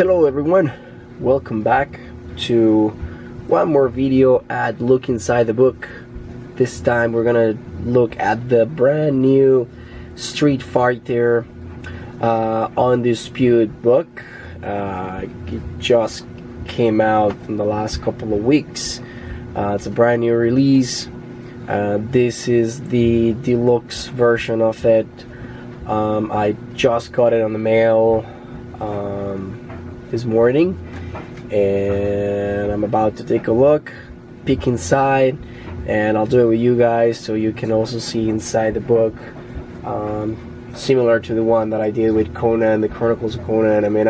Hello everyone, welcome back to one more video at Look Inside the Book. This time we're gonna look at the brand new Street Fighter Undisputed book. It just came out in the last couple of weeks. It's a brand new release. This is the deluxe version of it. I just got it on the mail this morning, and I'm about to take a look, peek inside, and I'll do it with you guys so you can also see inside the book, similar to the one that I did with Conan, the Chronicles of Conan. I mean,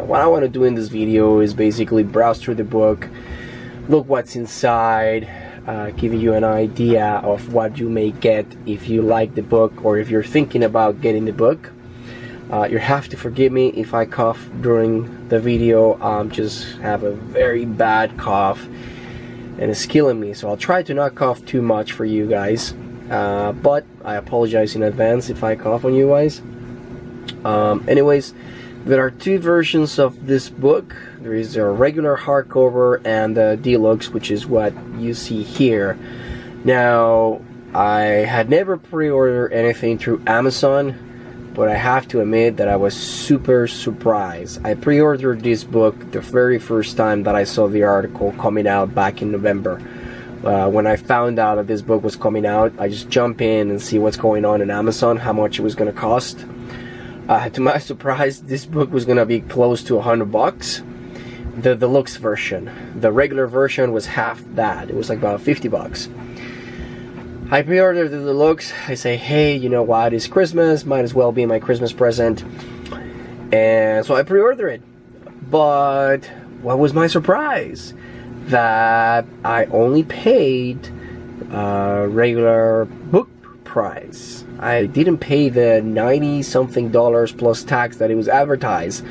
what I want to do in this video is basically browse through the book, look what's inside, giving you an idea of what you may get if you like the book or if you're thinking about getting the book. You have to forgive me if I cough during the video. Just have a very bad cough and it's killing me, so I'll try to not cough too much for you guys, but I apologize in advance if I cough on you guys. Anyways, there are two versions of this book. There is a regular hardcover and the deluxe, which is what you see here. Now, I had never pre-ordered anything through Amazon, but I have to admit that I was super surprised. I pre-ordered this book the very first time that I saw the article coming out back in November. When I found out that this book was coming out, I just jump in and see what's going on in Amazon, how much it was going to cost. To my surprise, this book was going to be close to $100. The deluxe version. The regular version was half that. It was like about $50. I pre-ordered the deluxe. I say, hey, you know what, it's Christmas, might as well be my Christmas present. And so I pre-ordered it. But what was my surprise? That I only paid regular book price. I didn't pay the $90 something plus tax that it was advertised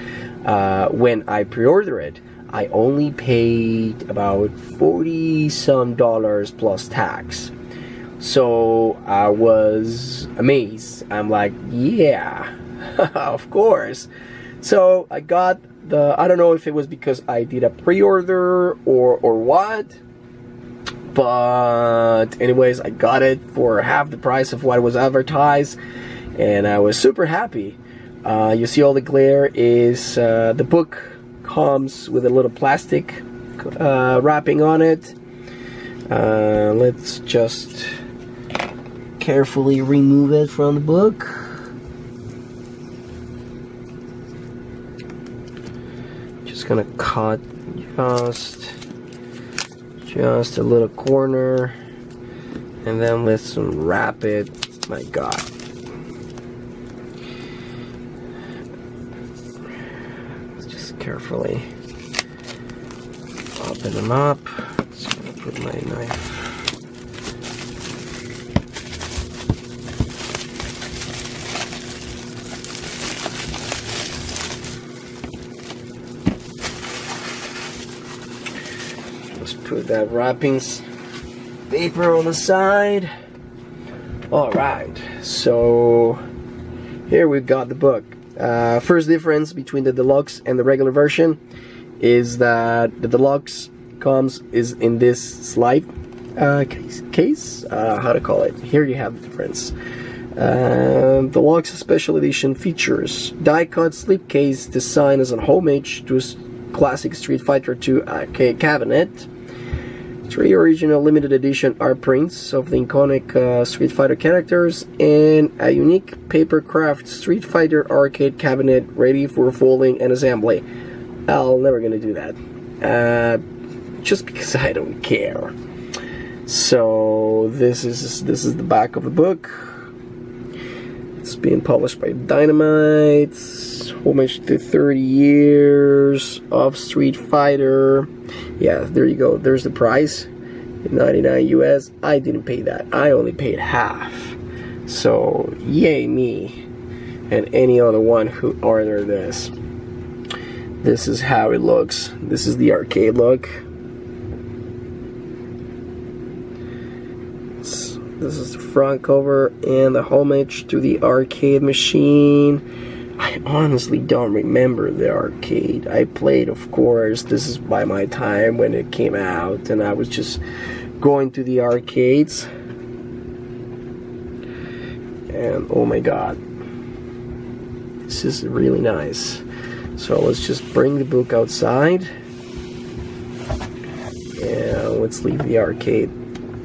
when I pre-ordered it. I only paid about $40 some plus tax. So I was amazed. I'm like, yeah, of course. So I got the, I don't know if it was because I did a pre-order or what, but anyways, I got it for half the price of what was advertised, and I was super happy. You see all the glare is, the book comes with a little plastic wrapping on it. Let's just carefully remove it from the book. Just gonna cut just a little corner, and then let's unwrap it. My God. Let's just carefully open them up. Just gonna put my knife. Let's put that wrappings paper on the side. Alright, so here we've got the book. First difference between the deluxe and the regular version is that the deluxe is in this slide case. How to call it? Here you have the difference. Deluxe special edition features die-cut slipcase designed as a homage to a classic Street Fighter II arcade cabinet. 3 original limited edition art prints of the iconic Street Fighter characters, and a unique papercraft Street Fighter arcade cabinet ready for folding and assembly. I'm never gonna do that, just because I don't care. So this is the back of the book. It's being published by Dynamite. Homage to 30 years of Street Fighter. Yeah, there you go. There's the price. $99 US. I didn't pay that. I only paid half. So, yay me and any other one who ordered this. This is how it looks. This is the arcade look. This is the front cover and the homage to the arcade machine. I honestly don't remember the arcade. I played, of course, this is by my time when it came out, and I was just going to the arcades. And oh my god, this is really nice. So let's just bring the book outside, and let's leave the arcade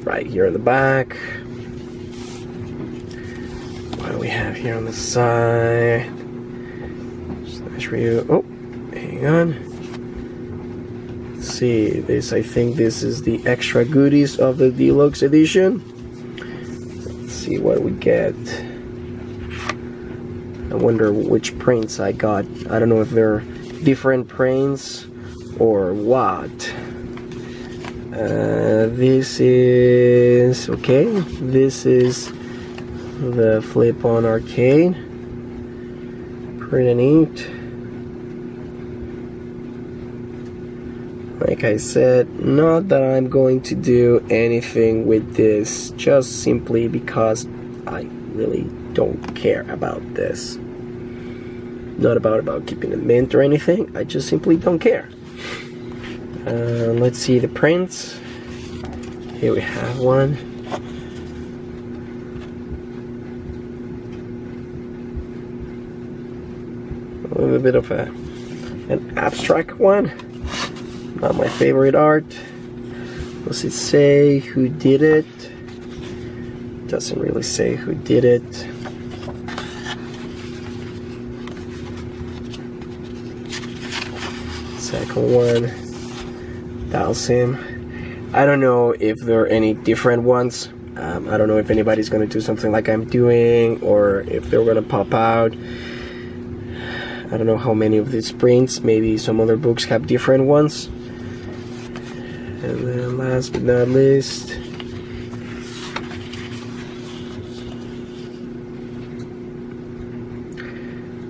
right here in the back. What do we have here on the side? Just nice review. Oh, hang on. Let's see, this, I think this is the extra goodies of the deluxe edition. Let's see what we get. I wonder which prints I got. I don't know if they're different prints or what. This is okay. This is the flip-on arcade. Pretty neat. Like I said, not that I'm going to do anything with this, just simply because I really don't care about this. Not about keeping it mint or anything, I just simply don't care. Let's see the prints. Here we have one. A little bit of an abstract one. Not my favorite art. Does it say who did it? Doesn't really say who did it. Second one, Dalsim. I don't know if there are any different ones. I don't know if anybody's gonna do something like I'm doing, or if they're gonna pop out. I don't know how many of these prints. Maybe some other books have different ones. And then last but not least,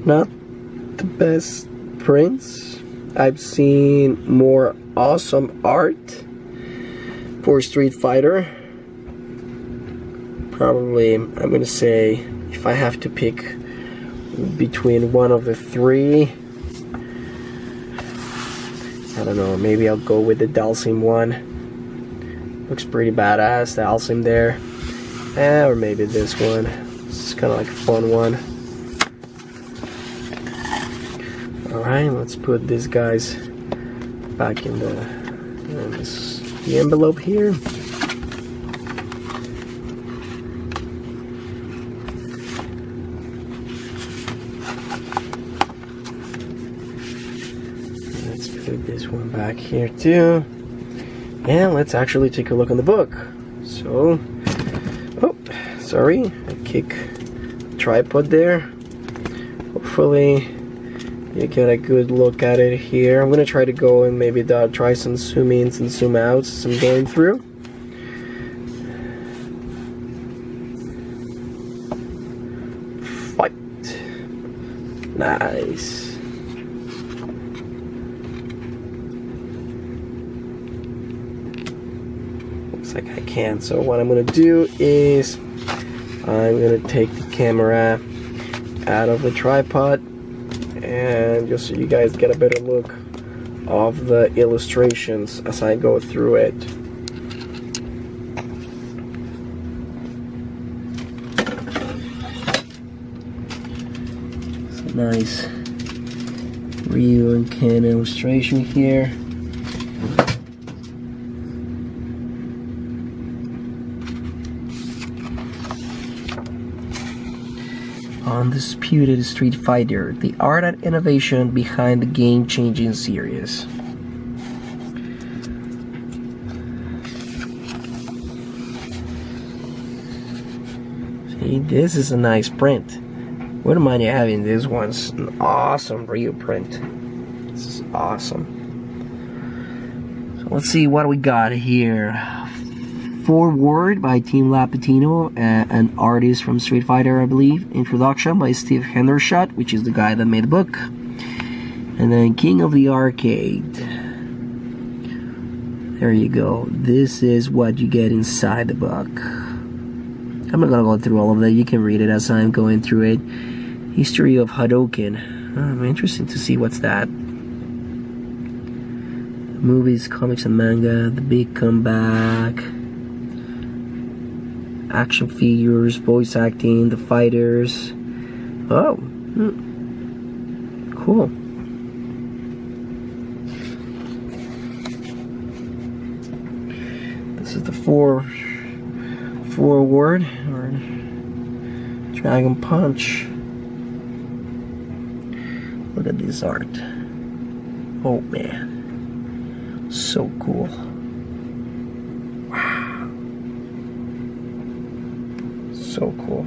not the best prints. I've seen more awesome art for Street Fighter. Probably, I'm gonna say, if I have to pick between one of the three, I don't know, maybe I'll go with the Dalsim one. Looks pretty badass, the Dalsim there. Or maybe this one. It's kind of like a fun one. Alright, let's put these guys back in the envelope here. Let's put this one back here too. And let's actually take a look on the book. So, oh, sorry, I kick the tripod there. Hopefully you get a good look at it here. I'm gonna try to go and maybe try some zoom ins and zoom outs as I'm going through. Fight. Nice. Looks like I can. So what I'm gonna do is I'm gonna take the camera out of the tripod, and just so you guys get a better look of the illustrations as I go through it. It's a nice Ryu and Ken illustration here. Undisputed Street Fighter, the art and innovation behind the game-changing series. See, this is a nice print. Wouldn't mind you having this one. It's an awesome Ryu print. This is awesome. So let's see what we got here. Forward by Team Lapatino, an artist from Street Fighter, I believe. Introduction by Steve Hendershot, which is the guy that made the book. And then King of the Arcade. There you go. This is what you get inside the book. I'm not gonna go through all of that. You can read it as I'm going through it. History of Hadoken. I'm interested to see what's that. Movies, comics, and manga. The Big Comeback. Action figures, voice acting, the fighters. Oh, cool. This is the forward or Dragon Punch. Look at this art. Oh man, so cool. Wow, so cool.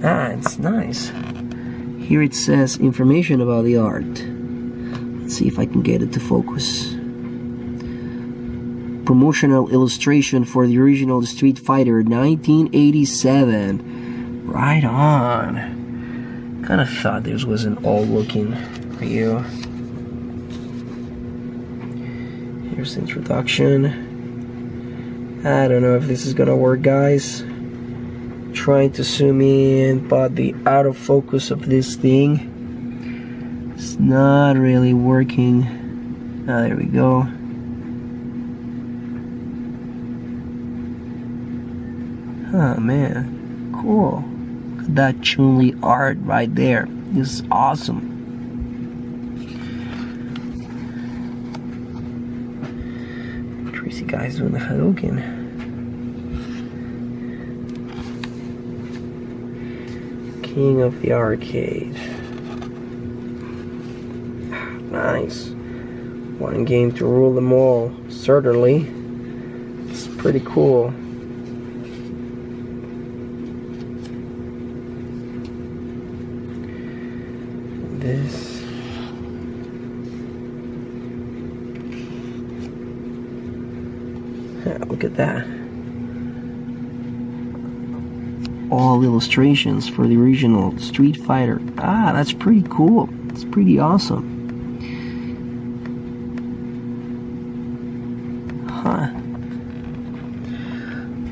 Ah, it's nice. Here it says information about the art. Let's see if I can get it to focus. Promotional illustration for the original Street Fighter 1987. Right on. Kind of thought this was an old looking Ryu. Here's the introduction. I don't know if this is gonna work, guys. Trying to zoom in, but the out of focus of this thing is not really working. Ah, there we go. Oh man, cool. Look at that Chun-Li art right there. This is awesome. Crazy guys doing the Hadouken. King of the Arcade. Nice. One game to rule them all. Certainly. It's pretty cool. This. Yeah, look at that. All illustrations for the original Street Fighter. Ah, that's pretty cool. It's pretty awesome. Huh.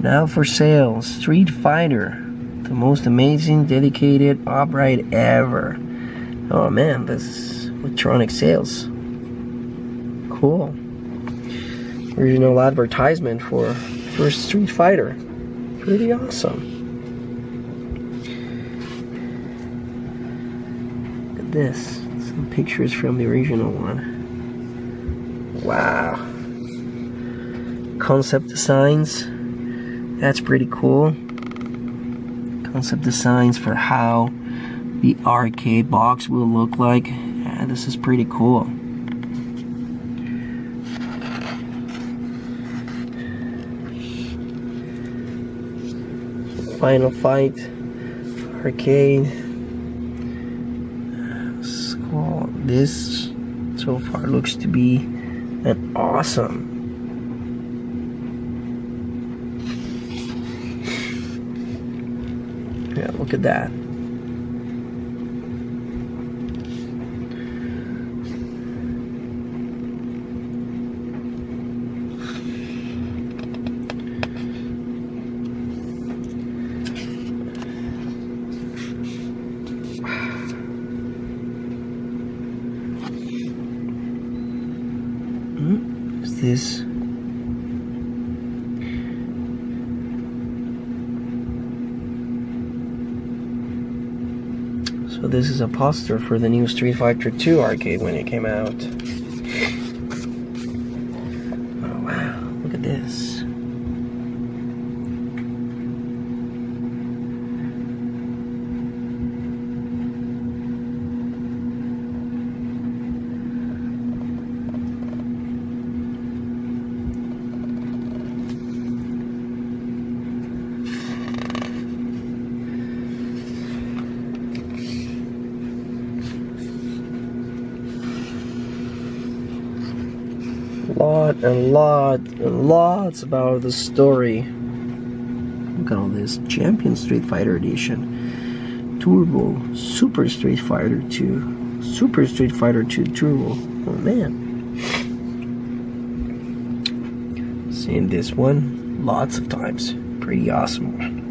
Now for sale, Street Fighter. The most amazing dedicated upright ever. Oh man, this is electronic sales. Cool. Original advertisement for first Street Fighter. Pretty awesome. Look at this. Some pictures from the original one. Wow. Concept designs. That's pretty cool. Concept designs for how the arcade box will look like. Yeah, this is pretty cool. Final Fight arcade. So this so far looks to be an awesome. Yeah, look at that. What's this? So this is a poster for the new Street Fighter 2 arcade when it came out. Oh wow, look at this. Lots about the story. Look at all this. Champion Street Fighter Edition, Turbo, Super Street Fighter 2, Super Street Fighter 2 Turbo. Oh man. Seen this one lots of times. Pretty awesome one.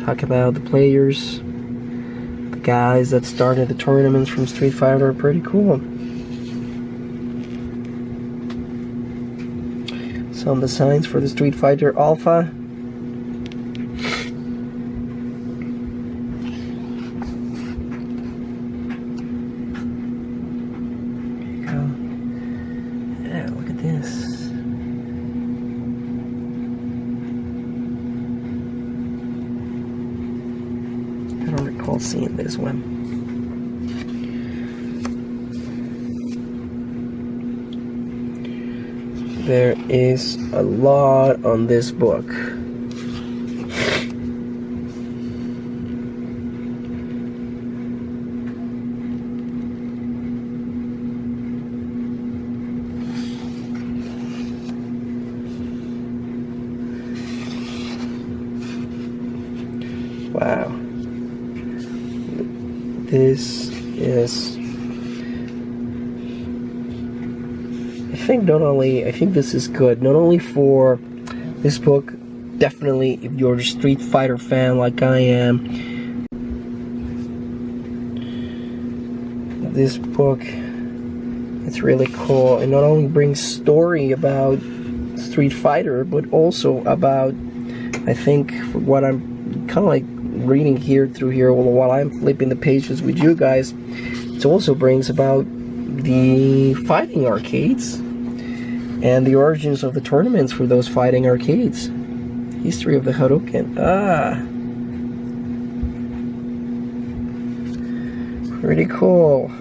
talk about the players, the guys that started the tournaments from Street Fighter. Pretty cool. Some designs for the Street Fighter Alpha. I don't recall seeing this one. There is a lot on this book. Wow. This is, I think this is good, not only for this book, definitely if you're a Street Fighter fan like I am. This book, it's really cool. It not only brings story about Street Fighter, but also about, I think, what I'm kind of like reading here through here while I'm flipping the pages with you guys, it also brings about the fighting arcades and the origins of the tournaments for those fighting arcades. History of the Hadouken. Pretty cool.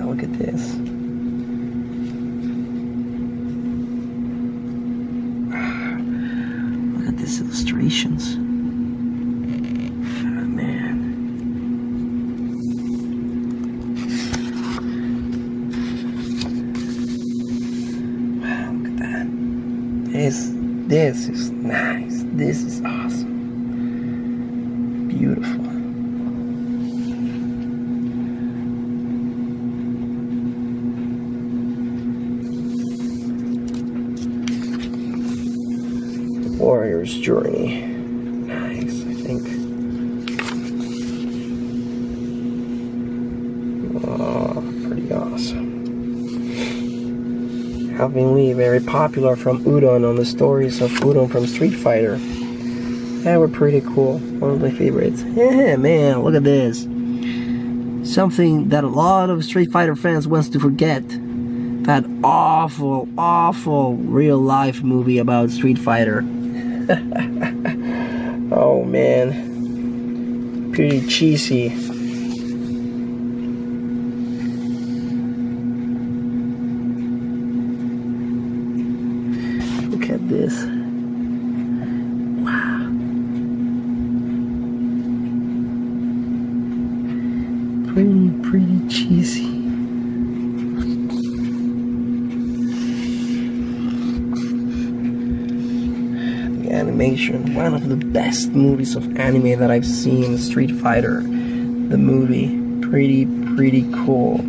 Look at this. Look at these illustrations. Oh, man. Wow, look at that. This is nice. This is awesome. Beautiful. Warrior's Journey. Nice, I think. Oh, pretty awesome. Alvin Lee, very popular from Udon on the stories of Udon from Street Fighter. They were pretty cool. One of my favorites. Yeah, man, look at this. Something that a lot of Street Fighter fans wants to forget. That awful, awful real-life movie about Street Fighter. Oh man, pretty cheesy. Look at this. Wow. Pretty cheesy. Animation, one of the best movies of anime that I've seen, Street Fighter, the movie. Pretty cool.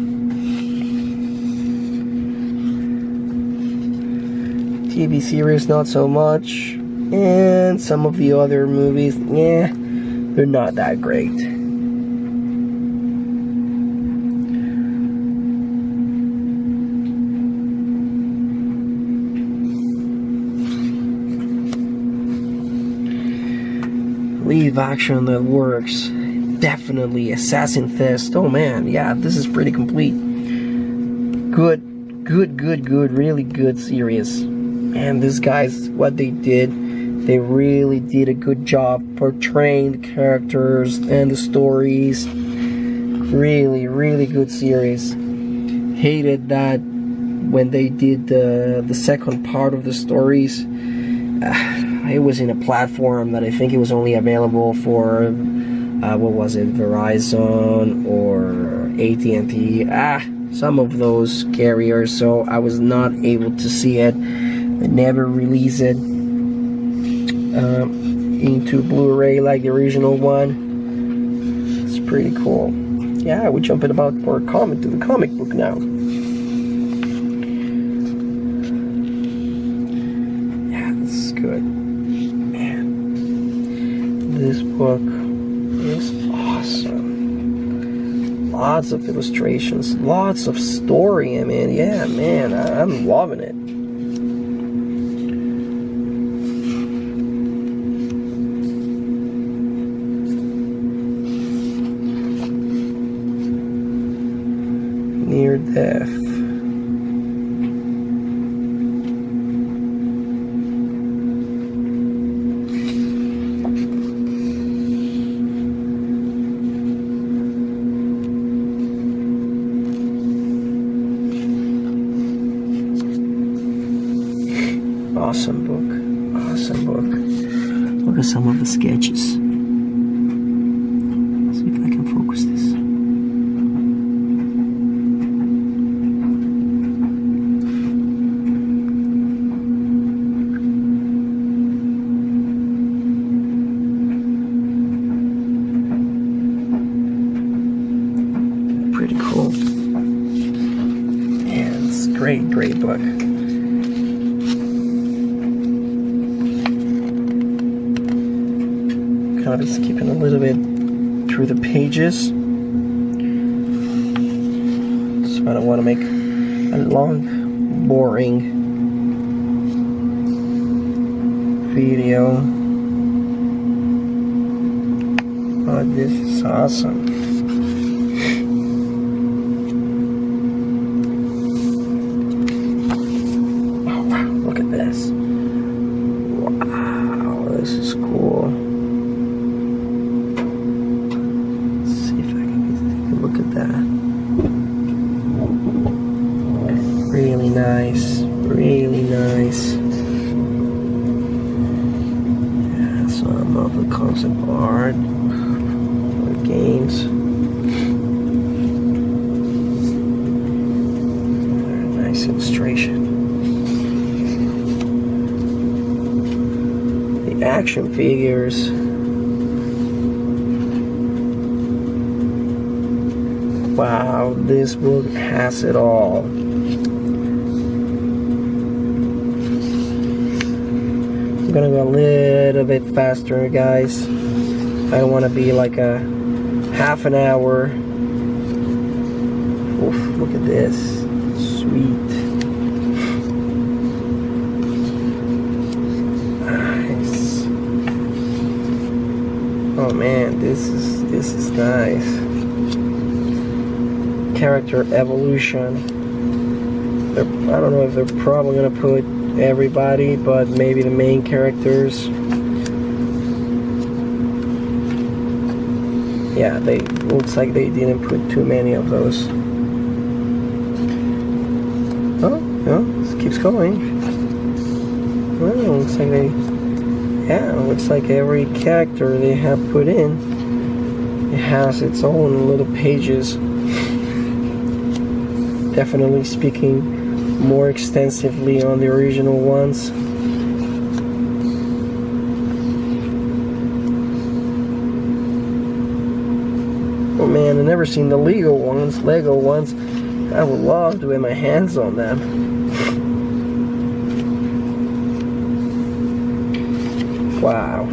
TV series, not so much. And some of the other movies, yeah, they're not that great. Live action that works. Definitely Assassin Fist. Oh man, yeah, this is pretty complete. Good, really good series. And these guys, what they did, they really did a good job portraying the characters and the stories. Really good series. Hated that when they did the second part of the stories, it was in a platform that I think it was only available for, what was it, Verizon or AT&T. some of those carriers, so I was not able to see it. They never released it into Blu-ray like the original one. It's pretty cool. Yeah, we're jumping about for a comic to the comic book now. Yeah, this is good. Man, this book is awesome. Lots of illustrations, lots of story. I mean, yeah, man, I'm loving it. Near death. Awesome book. Awesome book. Look at some of the sketches. Let's see if I can focus this. Pretty cool. Yeah, it's a great book. Kind of skipping a little bit through the pages, so I don't want to make a long, boring video. Oh, this is awesome. Oh wow, look at this. Wow, this is cool. Look at that. Really nice. Really nice. Yeah, some of the concept art for the games. Very nice illustration. The action figures. Wow, this book has it all. I'm gonna go a little bit faster, guys. I don't want to be like a half an hour. Oof, look at this. Sweet. Nice. Oh man, this is nice. Character evolution. I don't know if they're probably gonna put everybody, but maybe the main characters. Yeah, they looks like they didn't put too many of those. Oh, no, this keeps going. Well, looks like looks like every character they have put in, it has its own little pages. Definitely speaking more extensively on the original ones. Oh man, I've never seen the Lego ones. I would love to get my hands on them. Wow.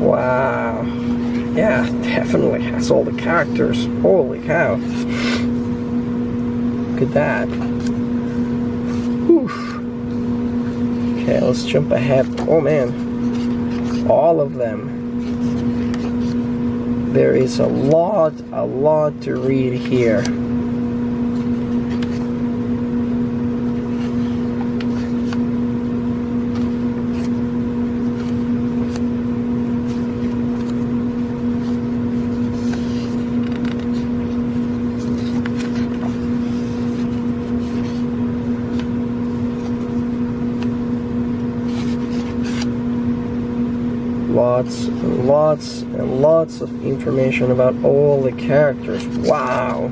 Wow. Yeah, definitely has all the characters. Holy cow. Look at that. Oof. Okay, let's jump ahead. Oh man. All of them. There is a lot to read here. Lots and lots of information about all the characters. Wow.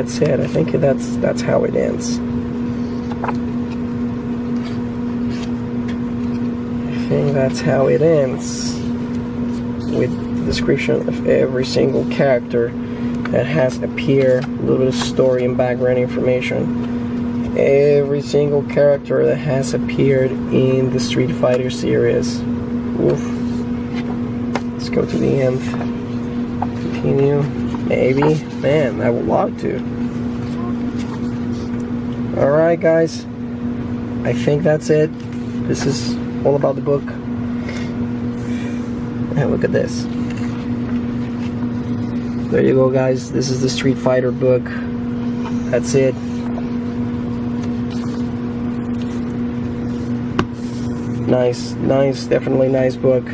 that's it. I think that's how it ends. I think that's how it ends, with the description of every single character that has appeared, a little bit of story and background information. Every single character that has appeared in the Street Fighter series. Oof. Let's go to the end. Continue. Maybe. Man, I would love to. Alright, guys. I think that's it. This is all about the book. And look at this. There you go, guys. This is the Street Fighter book. That's it. Nice, definitely nice book.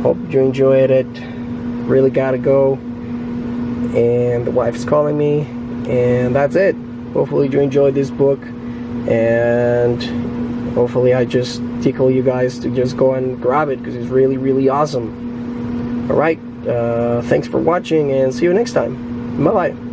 Hope you enjoyed it. Really gotta go. And the wife's calling me. And that's it. Hopefully you enjoyed this book. And hopefully I just tickle you guys to just go and grab it, because it's really, really awesome. Alright, thanks for watching, and see you next time. Bye-bye.